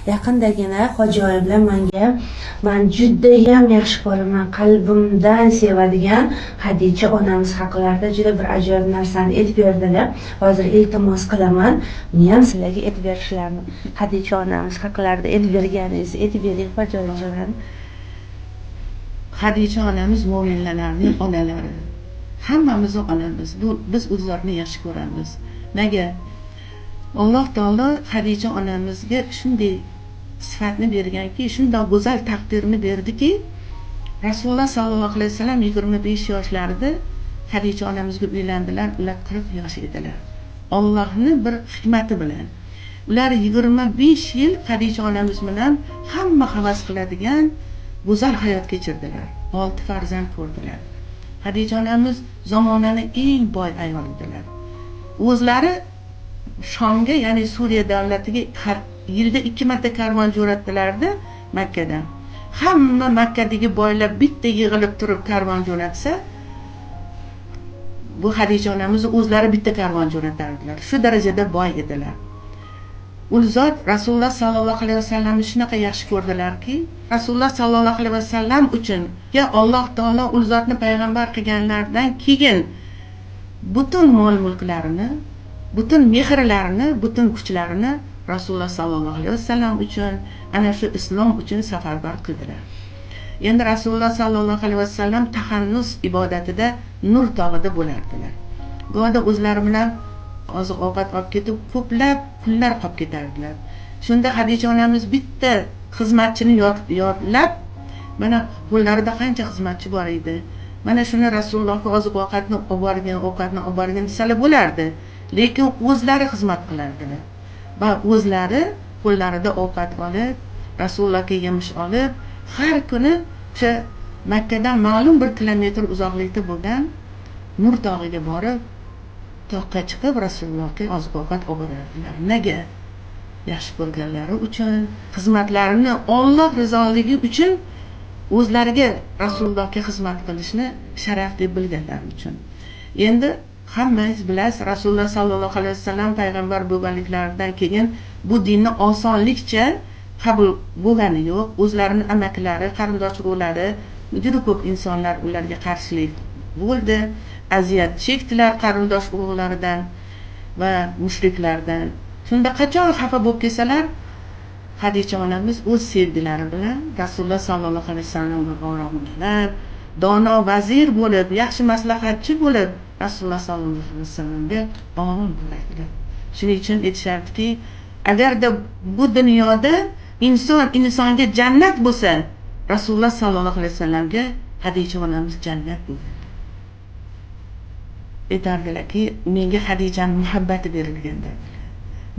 Yaqindagina hoji oyi bilan man judayam yaxshi ko'raman, qalbimdan sevadigan Hadicha onamiz haqlarida juda bir ajoyib narsani aytib berdilar. Hozir iltimos qilaman, buni ham sizlarga aytib berishlarini. Hadicha onamiz haqlarida aytib berganingizni aytib bering hoji oyijon. Hadicha onamiz mo'minlarning onalari. Hammamizni onamiz. Biz u zotni yaxshi ko'ramiz. Nega? Alloh taolo Hadicha onamizga shunday sifatni berganki, shunday go'zal taqdirni berdiki, Rasululloh sallallohu alayhi vasallam 25 yoshlarida Hadicha onamizga uylandilar, ular 40 yosh edilar. Allohning bir hikmati bilan ular 25 yil Hadicha onamiz bilan hamma havas qiladigan go'zal hayot kechirdilar. 6 farzand ko'rdilar. Hadicha onamiz zamonaning eng boy ayol edilar. O'zlari Shomga, ya'ni Suriya davlatiga yilda 2 marta karvon jo'natdilarda Makkadan. Hamma Makkadagi boylar bitta yig'ilib turib karvon jo'natsa, bu Hadicha onamiz o'zlari bitta karvon jo'natardilar. Shu darajada boy edilar. U zot Rasululloh sallallohu alayhi vasallamni shunaqa yaxshi ko'rdilarki, Rasululloh sallallohu alayhi vasallam uchun ya Alloh taolo u zotni payg'ambar qilganlardan keyin butun mol-mulklarini, butun mehrlarini, butun kuchlarini Rasululloh sallallohu alayhi vasallam uchun, ana shu islom uchun safarbar qildilar. Endi Rasululloh sallallohu alayhi vasallam tahannus ibodatida Nur tog'ida bo'lardilar. Go'da o'zlari bilan oziq-ovqat olib ketib, ko'plab pullar qolib ketardilar. Shunda Hadicha onamiz bitta xizmatchini yollab, mana qo'llarida qancha xizmatchi bor edi. Mana shuni Rasulullohga oziq-ovqatni olib borgan desalar bo'lardi. Lekin o'zlari xizmat qilardilar. Va o'zlari qo'llarida ovqat olib, Rasulullohga yemish olib, har kuni o'sha Makkadan ma'lum bir kilometr uzoqlikda bo'lgan Nur tog'iga borib, toqqa chiqib Rasulullohga oziq-ovqat olib borardilar. Nega? Yaxshi ko'rganlari uchun, xizmatlarini Alloh rizoligi uchun, o'zlariga Rasulullohga xizmat qilishni sharaf deb bilganlari uchun. Endi hammangiz bilasiz, Rasululloh sallallohu alayhi vasallam payg'ambar bo'lganliklaridan keyin bu dinni osonlikcha qabul bo'lgani yo'q. O'zlarining amakilari, qarindosh urug'lari, juda ko'p insonlar ularga qarshilik bo'ldi, aziyat chekdilar qarindosh urug'laridan va mushriklardan. Shunda qachon xafa bo'lib kelsalar, Hadicha onamiz o'z sevgilari bilan Rasululloh sallallohu alayhi vasallamga boradilar, dono vazir bo'lib, yaxshi maslahatchi bo'lib Rasululloh sallallohu alayhi vasallamga omon bo'ladilar. Shuning uchun aytishardi, agarda bu dunyoda insonga jannat bo'lsa, Rasululloh sallallohu alayhi vasallamga Hadicha onamiz jannat bo'ladi. Aytardilarki, menga Hadichaning muhabbati berilganda,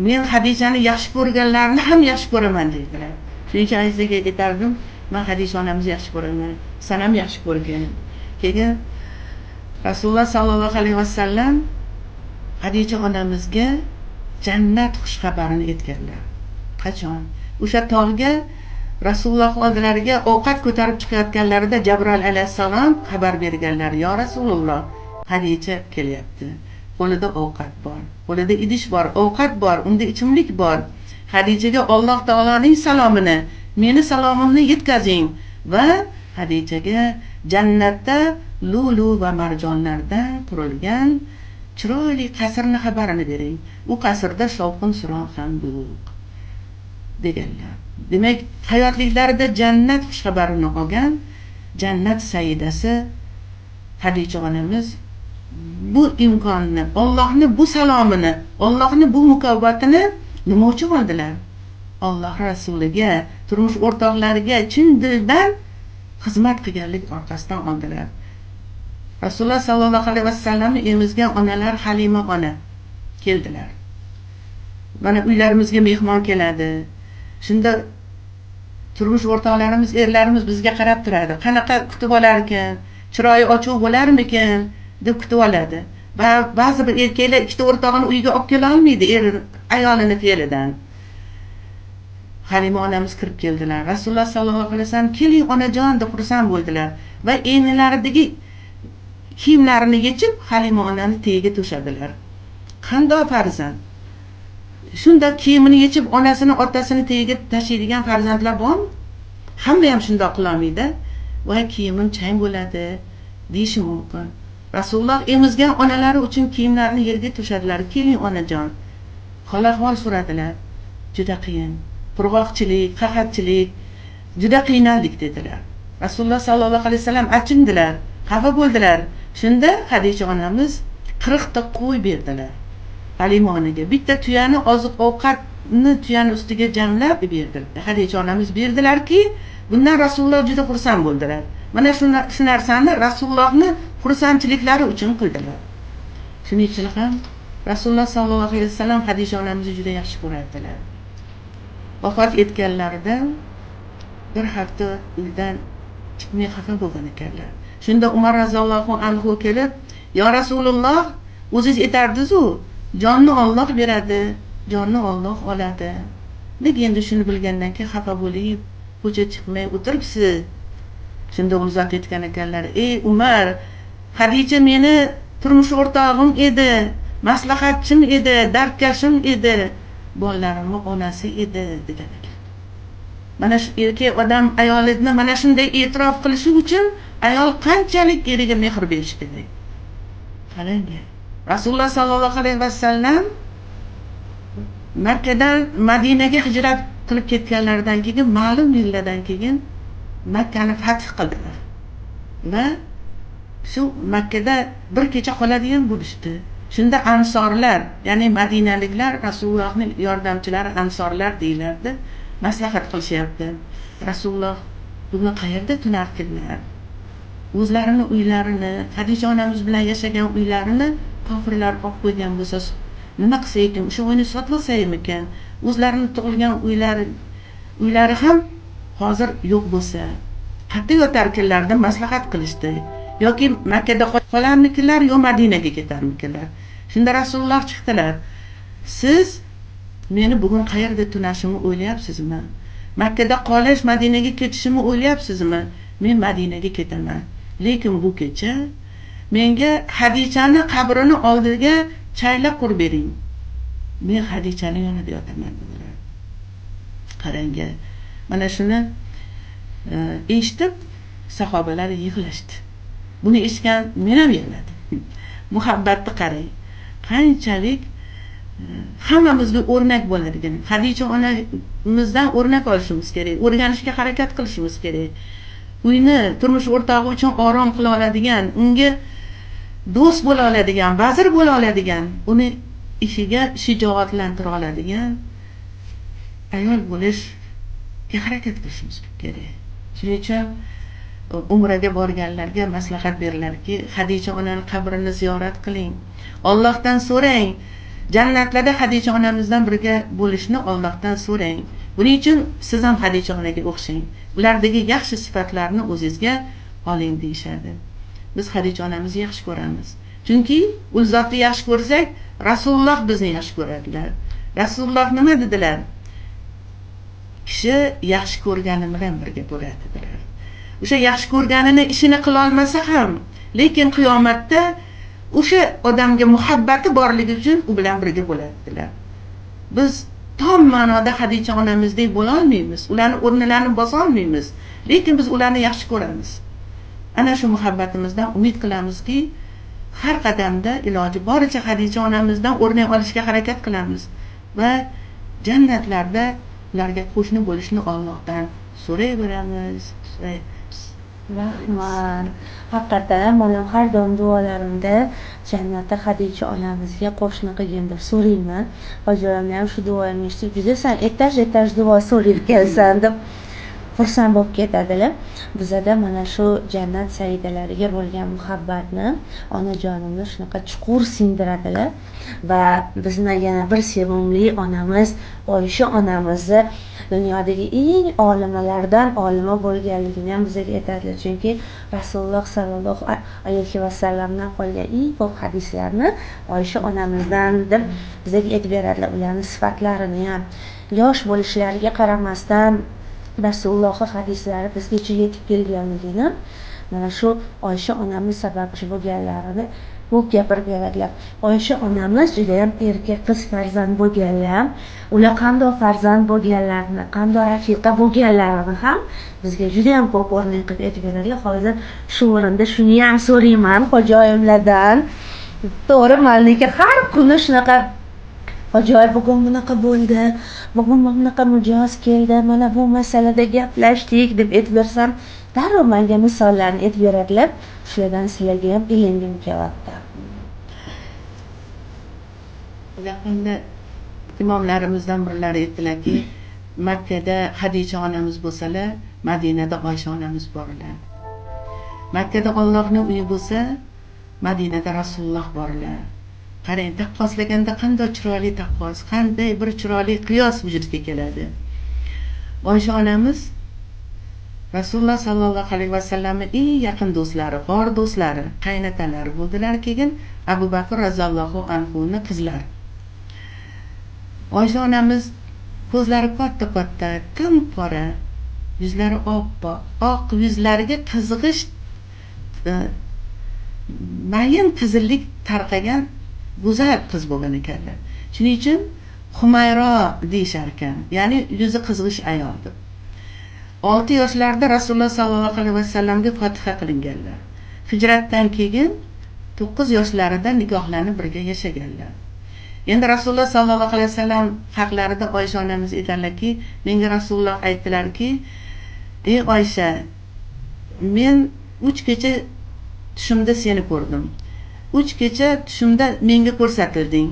men Hadichani yaxshi ko'rganlarni ham yaxshi ko'raman deydilar. Shuning uchun sizga aytardim, men Hadicha onamizni yaxshi ko'raman, sen ham yaxshi ko'rgan. Keyin Rasululloh sallallohu alayhi vasallam Hadicha onamizga jannat xushxabarini aytganlar. Qachon? O'sha tog'ga Rasululloh oldilariga ovqat ko'tarib chiqayotganlarida Jabroil alayhissalom xabar berganlar. "Ya Rasululloh, Hadicha kelyapti. Qo'lida ovqat bor, qo'lida idish bor, ovqat bor, unda ichimlik bor. Hadichaga Alloh taoloning salomini, meni salomimni yetkazing va Hadichaga jannatda lulu va marjonlardan qurilgan chiroyli qasrni xabarini bering. U qasrda shovqin-suron ham yo'q" deganlar. Demak, hayotliklarida jannat xushxabarini olgan jannat sayyidasi Hadicha onamiz bu imkonni, Allohning bu salomini, Allohning bu mukofatini nima uchun oldilar? Alloh rasuliga, turmush o'rtoqlariga chin dildan xizmat qilganlik orqasidan oldilar. Rasululloh sallallohu alayhi vasallamni emizgan onalar Halima ona keldilar. Mana uylarimizga mehmon keladi. Shunda turmush o'rtoqlarimiz, erlarimiz bizga qarab turadi. Qanaqa kutib olar ekan, chiroyi ochiq bo'larmikan deb kutib oladi. Va ba'zi bir erkaklar ikkita o'rtog'ini uyiga olib kela olmaydi ayolini fe'lidan. Halima onamiz kirib keldilar. Rasululloh sallallohu alayhi vasallam "Keling onajon" deb xursand bo'ldilar va eynlaridagi kiyimlarini yechib Halima onani tagiga to'shadilar. Qanday farzand? shunda kiyimini yechib onasini otasini tagiga tashlaydigan farzandlar bormi? Hamma ham shundoq qilolmaydi. Voy kiyimim chang bo'ladi deyishi mumkin. Rasululloh emizgan onalari uchun kiyimlarini yerga to'shadilar. Keling onajon. Hol ahvol so'radilar. Juda qiyin. Qurg'oqchilik, qahatchilik, juda qiynaldik dedilar. Rasululloh sallallohu alayhi vasallam achindilar, xafa bo'ldilar. Shunda Xadija onamiz 40 ta qo'y berdilar. Halimoniga bitta tuyani oziq-ovqatni tuyani ustiga jamlab berdilar. Xadija onamiz berdilarki, bundan Rasululloh juda xursand bo'ldilar. Mana shu narsani Rasulullohni xursandchiliklari uchun qildilar. Shuning uchun ham Rasululloh sallallohu alayhi vasallam Xadija onamizni juda yaxshi ko'rardilar. Vafot etganlarida bir hafta uydan chiqmay xafa bo'lgan ekanlar. Shunda Umar roziyallohu anhu kelib, "Ya Rasululloh, o'zingiz aytardingiz-ku, jonni Alloh beradi, jonni Alloh oladi. Nega endi shuni bilgandan keyin xafa bo'lib, ko'cha chiqmay o'tiribsiz?" Shunda u zot aytgan ekanlar, "Ey Umar, Xadija meni turmush o'rtog'im edi, maslahatchim edi, dardkashim edi, bolalarimni onasi edi" degan ekan. Mana shu erkak odam ayolini mana shunday e'tirof qilishi uchun ayol qanchalik eriga mehr berishi kerak. Qarang, Rasululloh sallallohu alayhi vasallam Makkadan Madinaga hijrat qilib ketganlaridan keyin ma'lum yillardan keyin Makkani fath qildilar. Va shu Makkada bir kecha qoladigan bo'lishdi. Shunda ansorlar, ya'ni madinaliklar, Rasulullohning yordamchilari ansorlar deyilardi, maslahat qilishyapti. Rasululloh bugun qayerda tunarkinlar? O'zlarini uylarini, Xadija onamiz bilan yashagan uylarini kofirlar olib qo'ygan bo'lsa, nima qilsa ekan? O'sha uyni sotib olsaymi ekan? O'zlarini tug'ilgan uylari ham hozir yo'q bo'lsa, qayerda yotarkinlardan maslahat qilishdi. Yoki Makkada qolarmikinlar, yo Madinaga ketarmikinlar. Shunda Rasululloh chiqdilar. "Siz meni bugun qayerda tunashimni o'ylayapsizmi? Makkada qolish, Madinaga ketishimni o'ylayapsizmi? Men Madinaga ketaman. Lekin bu kecha menga Xadijani qabrini oldiga chaylab qurib bering. Men Xadijani yonida yotaman" dedilar. Qarang, mana shuni eshitib sahobalar yig'lashdi. Buni eshitgan men ham yig'ladim. Muhabbatni qarang. Qanchalik hammamizga o'rnak bo'ladigan. Xadija onamizdan o'rnak olishimiz kerak, o'rganishga harakat qilishimiz kerak. Uyni turmush o'rtog'i uchun orom qila oladigan, unga do'st bo'la oladigan, vazir bo'la oladigan, uni ishiga shijoatlantira oladigan ayol bo'lishga harakat qilishimiz kerak. Shuning uchun umraga borganlarga maslahat berilarki, Xadija onaning qabrini ziyorat qiling. Allohdan so'rang. Jannatlarda Xadija onamizdan birga bo'lishni Allohdan so'rang. Buning uchun siz ham Xadija onaga o'xshang. Ulardagi yaxshi sifatlarni o'zingizga oling deyshadi. Biz Xadija onamizni yaxshi ko'ramiz. Chunki u zotni yaxshi ko'rsak, Rasululloh bizni yaxshi ko'radilar. Rasululloh nima dedilar? Kishi yaxshi ko'rgani bilan birga bo'ladi dedilar. O'sha yaxshi ko'rganini ishini qila olmasa ham, lekin qiyomatda o'sha odamga muhabbati borligi uchun u bilan birga bo'ladi dedilar. Biz tom ma'noda Xadija onamizdek bo'la olmaymiz, ularning o'rnlarini bosa olmaymiz, lekin biz ularni yaxshi ko'ramiz. Ana shu muhabbatimizdan umid qilamizki, har qadamda iloji boricha Xadija onamizdan o'rnak olishga harakat qilamiz va jannatlarda ularga qo'shni bo'lishni Allohdan so'rayveramiz. Rahmat. Haqiqatan men har doim duolarimda jannatda Xadija onamizga qo'shni qilgin deb so'rayman. Hojilarimni ham shu duoyimni eshitib, juda san etaj duo so'rayib kelsan deb xursand bo'lib ketadilar. Bizada mana shu jannat saidalariga bo'lgan muhabbatni onajonimni shunaqa chuqur singdiradilar va bizni yana bir sevimli onamiz Oysha onamizni dunyodagi eng olimalardan olima bo'lganligini ham bizga aytadilar. Chunki Rasululloh sallallohu alayhi vasallamdan qolgan eng ko'p hadislarni Oysha onamizdan deb bizga aytib beradilar. Ularning sifatlarini ham yosh bo'lishlariga qaramasdan Rasulullohning hadislari bizgacha yetib kelganligini mana shu Oysha onamiz sababchi bo'lganlarini bu gapirib beradilar. Oysha onamiz judayam erkak qiz farzand bo'lganlar, ular qanday farzand bo'lganlarini, qanday rafiqa bo'lganlarini ham bizga judayam ko'p o'rnak qilib aytib beradilar. Hozir shu o'rinda shuni ham so'rayman xo'jayinlardan. To'g'ri, malika har kuni shunaqa Hojoy bugun bunaqa bo'ldi, bugun bunaqa mijoz keldi, mana bu masalada gaplashdik deb aytib bersam, darrov menga misollarni aytib beradilar. Shulardan sizlarga ham ilingim kelyapti. Yaqinda imomlarimizdan birlari aytdilarki, Makkada Hadicha onamiz bo'lsalar, Madinada Oysha onamiz borlar. Makkada Allohning uyi bo'lsa, Madinada Rasululloh borlar. Qarang, taqqoslaganda qanday chiroyli taqqos, qanday bir chiroyli qiyos vujudga keladi. Oysha onamiz Rasululloh sallallohu alayhi vasallamning eng yaqin do'stlari, g'or do'stlari, qaynotalari bo'ldilar. Keyin Abu Bakr roziyallohu anhuning qizlari. Oysha onamiz ko'zlari katta-katta, qora, yuzlari oppoq, oq yuzlariga qizg'ish mayin qizillik tarqagan go'zal qiz bo'lgan ekanlar. Shuning uchun Humayro deyishar ekan, ya'ni yuzi qizg'ish ayol deb. 6 yoshlarida Rasululloh sallallohu alayhi vasallamga fotiha qilinganlar. Hijratdan keyin 9 yoshlarida nikohlanib birga yashaganlar. Endi Rasululloh sallallohu alayhi vasallam haqlarida Oysha onamiz aytadilarki, menga Rasululloh aytdilarki, "Ey Oysha, men 3 kecha tushimda seni ko'rdim. 3 kecha tushimda menga ko'rsatilding.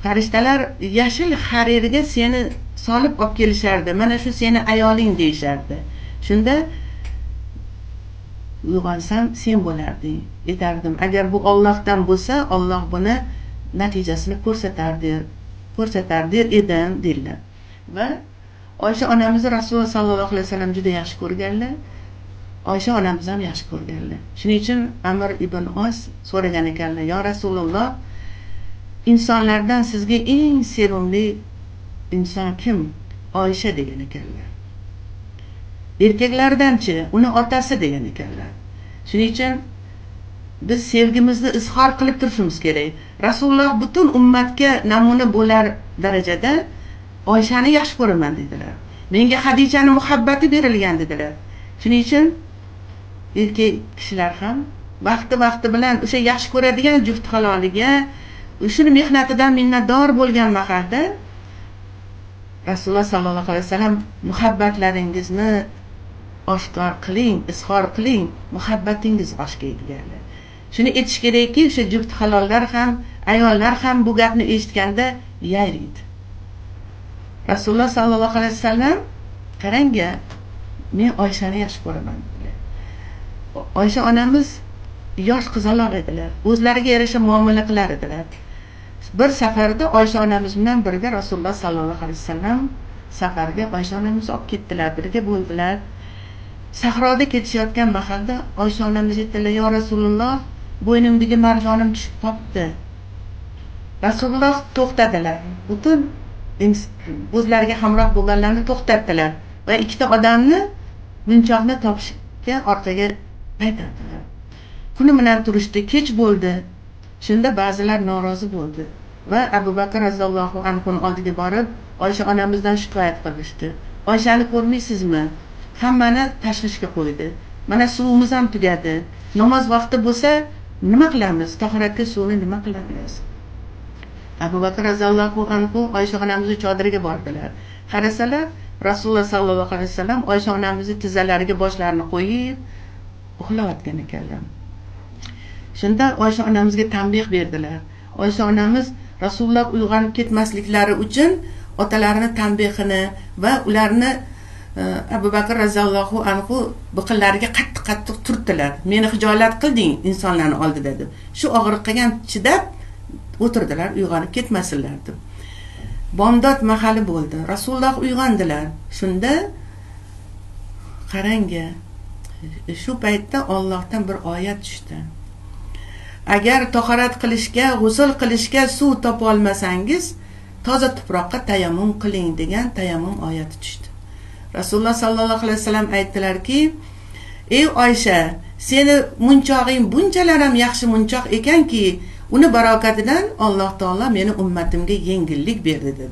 Farishtalar yashil harirga seni solib olib kelishardi. Mana shu seni ayoling deyishardi. Shunda uyg'onsam sen bo'larding. Aytardim, agar bu Allohdan bo'lsa, Alloh buni natijasini ko'rsatardi edim" dedilar. Va Oysha onamizni Rasululloh sallallohu alayhi vasallam juda yaxshi ko'rganlar. Oysha onamiz ham yaxshi ko'rganlar. Shuning uchun Amr ibn Os so'ragan ekanlar, "Ya Rasululloh, insonlardan sizga eng sevimli inson kim?" Oysha degan ekanlar. Erkaklardan-chi, uni otasi degan ekanlar. Shuning uchun biz sevgimizni izhor qilib turishimiz kerak. Rasululloh butun ummatga namuna bo'lar darajada Oyshani yaxshi ko'raman dedilar. Menga Hadichani muhabbati berilgan dedilar. Shuning uchun erkak kishilar ham vaqti bilan o'sha yaxshi ko'radigan juft haloliga, o'shini mehnatidan minnatdor bo'lgan mahalda Rasululloh sallallohu alayhi vasallam muhabbatlaringizni oshkor qiling, izhor qiling, muhabbatingiz oshga yetganlar. Shuni aytish kerakki, o'sha juft halollar ham, ayollar ham bu gapni eshitganda yayraydi. Rasululloh sallallohu alayhi vasallam qarangga, men Oyshani yaxshi ko'raman dedilar. Oysha onamiz yosh qizaloq edilar. O'zlariga yarasha muomala qilar edilar. Bir safarda Oysha onamiz bilan birga Rasululloh sallallohu alayhi vasallam safarga Oysha onamiz olib ketdilar, birga bo'ldilar. Sahroda ketishayotgan mahalda Oysha onamiz aytdilar, "Ya Rasululloh, bo'ynimdagi marjonim tushib qopti." Rasululloh to'xtadilar. Butun o'zlariga hamroh bo'lganlarni to'xtatdilar va ikkita odamni munchoqni topishga orqaga qaytardilar. Kuni bilan turishdi, kech bo'ldi. Shunda ba'zilar norozi bo'ldi va Abu Bakr roziyallohu anhuning oldiga borib, Oysha onamizdan shikoyat qilishdi. "Oyshani ko'rmaysizmi? Hammani tashvishga qo'ydi. Mana suvimiz ham tugadi. Namoz vaqti bo'lsa, nima qilamiz? Tahoratga suvni nima qilamiz?" Abu Bakr roziyallohu anhu Oysha onamizning chodiriga bordilar. Qarasalar, Rasululloh sallallohu alayhi vasallam Oysha onamizning tizzalariga boshlarini qo'yib uxlayotgan ekanlar. Shunda Oysha onamizga tanbeh berdilar. Oysha onamiz Rasululloh uyg'onib ketmasliklari uchun otalarini tanbehini va ularni Abu Bakr roziyallohu anhu biqinlariga qattiq turtdilar. "Meni hijolat qilding insonlarning oldida" deb. Shu og'riqqa ham chidab o'tirdilar, uyg'onib ketmasinlar deb. Bomdod mahali bo'ldi. Rasululloh uyg'ondilar. Shunda qarangga, shu paytda Allohdan bir oyat tushdi. Agar tahorat qilishga, g'usl qilishga suv topa olmasangiz, toza tuproqqa tayammum qiling degan tayammum oyati tushdi. Rasululloh sallallohu alayhi vasallam aytdilarki, "Ey Oysha, seni munchog'ing bunchalar ham yaxshi munchoq ekanki, uni barokatidan Alloh taolo meni ummatimga yengillik berdi dedilar.